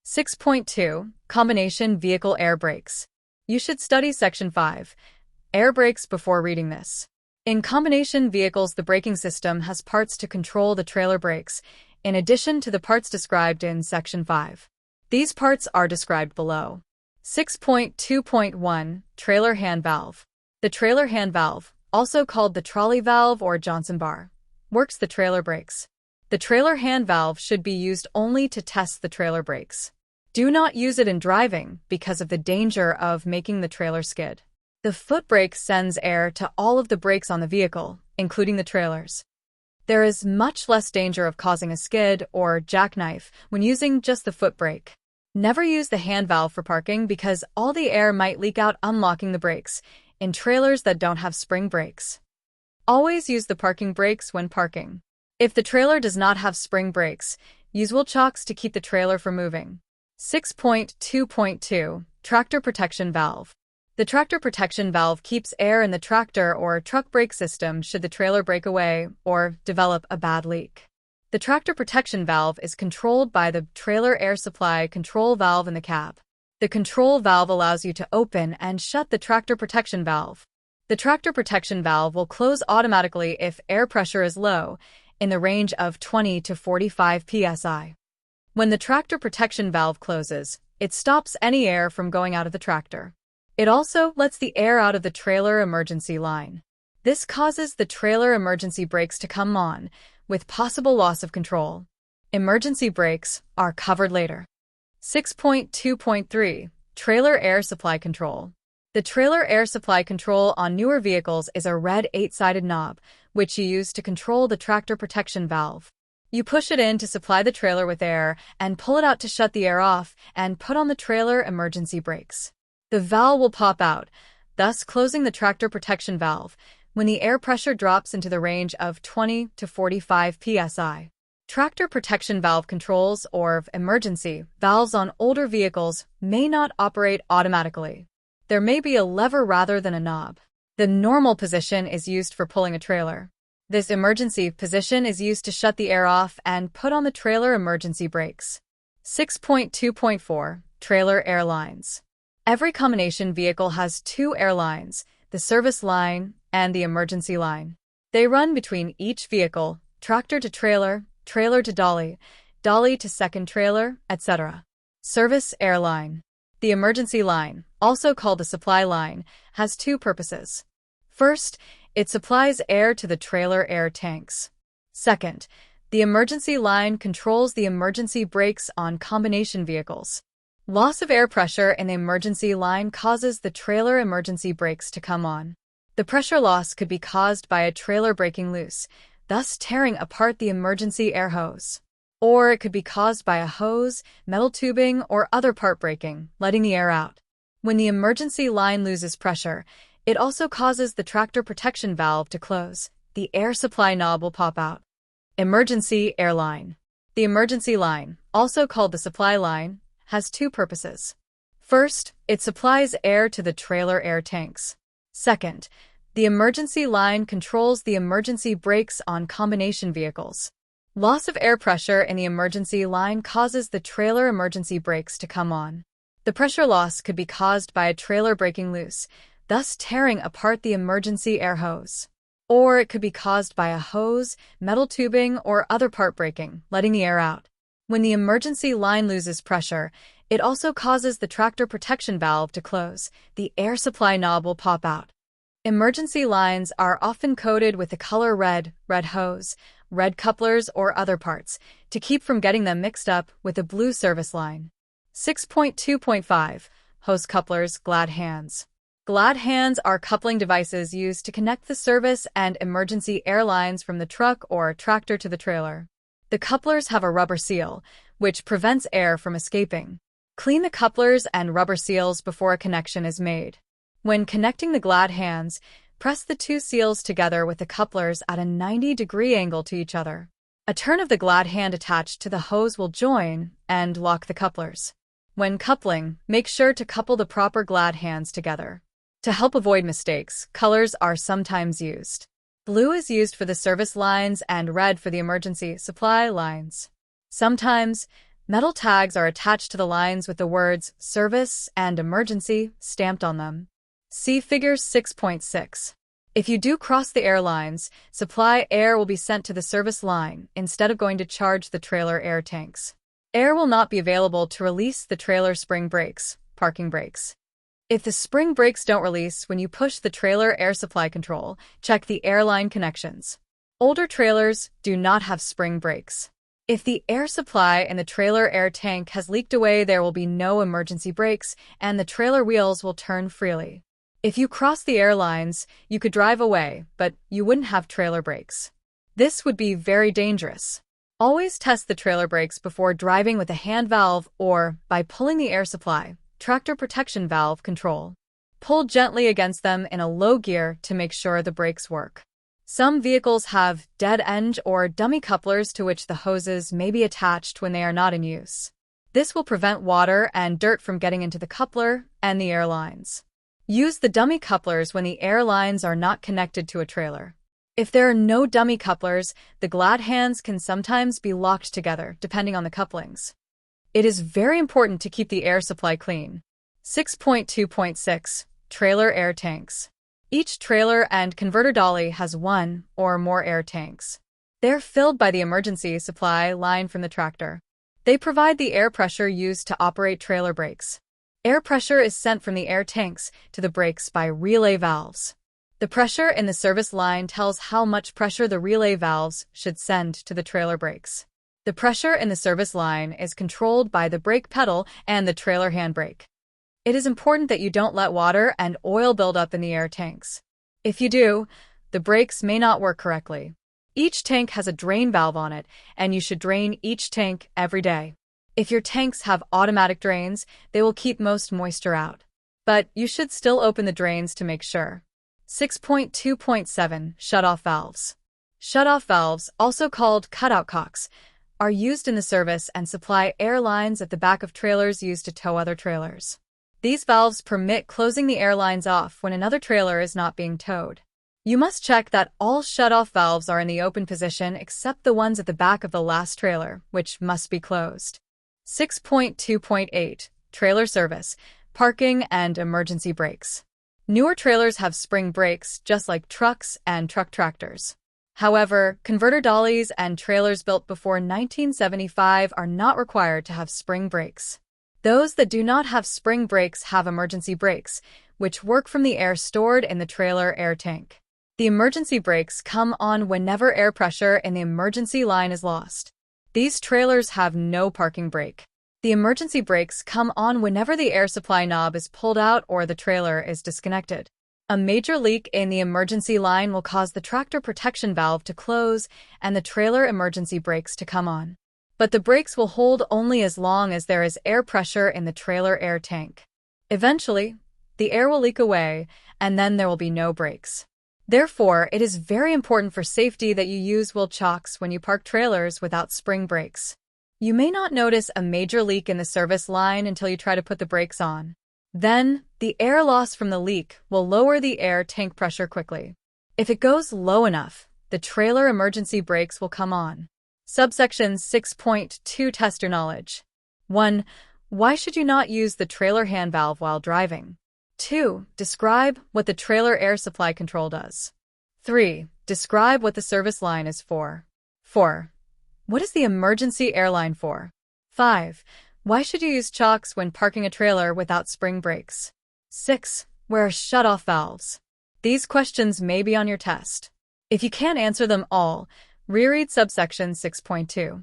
6.2 Combination Vehicle Air Brakes. You should study Section 5, Air Brakes, before reading this. In combination vehicles, the braking system has parts to control the trailer brakes, in addition to the parts described in Section 5. These parts are described below. 6.2.1 Trailer Hand Valve. The trailer hand valve, also called the trolley valve or Johnson bar, works the trailer brakes. The trailer hand valve should be used only to test the trailer brakes. Do not use it in driving because of the danger of making the trailer skid. The foot brake sends air to all of the brakes on the vehicle, including the trailers. There is much less danger of causing a skid or jackknife when using just the foot brake. Never use the hand valve for parking because all the air might leak out unlocking the brakes in trailers that don't have spring brakes. Always use the parking brakes when parking. If the trailer does not have spring brakes, use wheel chocks to keep the trailer from moving. 6.2.2 Tractor Protection Valve. The tractor protection valve keeps air in the tractor or truck brake system should the trailer break away or develop a bad leak. The tractor protection valve is controlled by the trailer air supply control valve in the cab. The control valve allows you to open and shut the tractor protection valve. The tractor protection valve will close automatically if air pressure is low, in the range of 20 to 45 psi. When the tractor protection valve closes, it stops any air from going out of the tractor. It also lets the air out of the trailer emergency line. This causes the trailer emergency brakes to come on, with possible loss of control. Emergency brakes are covered later. 6.2.3 Trailer Air Supply Control. The trailer air supply control on newer vehicles is a red 8-sided knob, which you use to control the tractor protection valve. You push it in to supply the trailer with air and pull it out to shut the air off and put on the trailer emergency brakes. The valve will pop out, thus closing the tractor protection valve, when the air pressure drops into the range of 20 to 45 psi. Tractor protection valve controls or emergency valves on older vehicles may not operate automatically. There may be a lever rather than a knob. The normal position is used for pulling a trailer. This emergency position is used to shut the air off and put on the trailer emergency brakes. 6.2.4 Trailer Air Lines. Every combination vehicle has two air lines, the service line and the emergency line. They run between each vehicle, tractor to trailer, trailer to dolly, dolly to second trailer, etc. Service air line. The emergency line, also called the supply line, has two purposes. First, it supplies air to the trailer air tanks. Second, the emergency line controls the emergency brakes on combination vehicles. Loss of air pressure in the emergency line causes the trailer emergency brakes to come on. The pressure loss could be caused by a trailer breaking loose, thus tearing apart the emergency air hose. Or it could be caused by a hose, metal tubing, or other part breaking, letting the air out. When the emergency line loses pressure, it also causes the tractor protection valve to close. The air supply knob will pop out. Emergency air line. The emergency line, also called the supply line, has two purposes. First, it supplies air to the trailer air tanks. Second, the emergency line controls the emergency brakes on combination vehicles. Loss of air pressure in the emergency line causes the trailer emergency brakes to come on. The pressure loss could be caused by a trailer breaking loose, thus tearing apart the emergency air hose. Or it could be caused by a hose, metal tubing, or other part breaking, letting the air out. When the emergency line loses pressure, it also causes the tractor protection valve to close. The air supply knob will pop out. Emergency lines are often coated with the color red hose, red couplers, or other parts, to keep from getting them mixed up with the blue service line. 6.2.5 Hose couplers, glad hands. Glad hands are coupling devices used to connect the service and emergency air lines from the truck or tractor to the trailer. The couplers have a rubber seal, which prevents air from escaping. Clean the couplers and rubber seals before a connection is made. When connecting the glad hands, press the two seals together with the couplers at a 90-degree angle to each other. A turn of the glad hand attached to the hose will join and lock the couplers. When coupling, make sure to couple the proper glad hands together. To help avoid mistakes, colors are sometimes used. Blue is used for the service lines and red for the emergency supply lines. Sometimes, Metal tags are attached to the lines with the words "Service" and "Emergency" stamped on them. See Figure 6.6. If you do cross the air lines, supply air will be sent to the service line instead of going to charge the trailer air tanks. Air will not be available to release the trailer spring brakes, parking brakes. If the spring brakes don't release when you push the trailer air supply control, check the airline connections. Older trailers do not have spring brakes. If the air supply in the trailer air tank has leaked away, there will be no emergency brakes and the trailer wheels will turn freely. If you cross the air lines, you could drive away, but you wouldn't have trailer brakes. This would be very dangerous. Always test the trailer brakes before driving with a hand valve or by pulling the air supply, tractor protection valve control. Pull gently against them in a low gear to make sure the brakes work. Some vehicles have dead end or dummy couplers to which the hoses may be attached when they are not in use. This will prevent water and dirt from getting into the coupler and the air lines. Use the dummy couplers when the air lines are not connected to a trailer. If there are no dummy couplers, the glad hands can sometimes be locked together, depending on the couplings. It is very important to keep the air supply clean. 6.2.6 Trailer air tanks. Each trailer and converter dolly has one or more air tanks. They're filled by the emergency supply line from the tractor. They provide the air pressure used to operate trailer brakes. Air pressure is sent from the air tanks to the brakes by relay valves. The pressure in the service line tells how much pressure the relay valves should send to the trailer brakes. The pressure in the service line is controlled by the brake pedal and the trailer handbrake. It is important that you don't let water and oil build up in the air tanks. If you do, the brakes may not work correctly. Each tank has a drain valve on it, and you should drain each tank every day. If your tanks have automatic drains, they will keep most moisture out. But you should still open the drains to make sure. 6.2.7 Shutoff valves. Shutoff valves, also called cutout cocks, are used in the service and supply air lines at the back of trailers used to tow other trailers. These valves permit closing the air lines off when another trailer is not being towed. You must check that all shutoff valves are in the open position except the ones at the back of the last trailer, which must be closed. 6.2.8 Trailer service, parking, and emergency brakes. Newer trailers have spring brakes, just like trucks and truck tractors. However, converter dollies and trailers built before 1975 are not required to have spring brakes. Those that do not have spring brakes have emergency brakes, which work from the air stored in the trailer air tank. The emergency brakes come on whenever air pressure in the emergency line is lost. These trailers have no parking brake. The emergency brakes come on whenever the air supply knob is pulled out or the trailer is disconnected. A major leak in the emergency line will cause the tractor protection valve to close and the trailer emergency brakes to come on. But the brakes will hold only as long as there is air pressure in the trailer air tank. Eventually, the air will leak away and then there will be no brakes. Therefore, it is very important for safety that you use wheel chocks when you park trailers without spring brakes. You may not notice a major leak in the service line until you try to put the brakes on. Then, the air loss from the leak will lower the air tank pressure quickly. If it goes low enough, the trailer emergency brakes will come on. Subsection 6.2 Test your knowledge. 1. Why should you not use the trailer hand valve while driving? 2. Describe what the trailer air supply control does. 3. Describe what the service line is for. 4. What is the emergency airline for? 5. Why should you use chocks when parking a trailer without spring brakes? 6. Where are shutoff valves? These questions may be on your test. If you can't answer them all, reread subsection 6.2.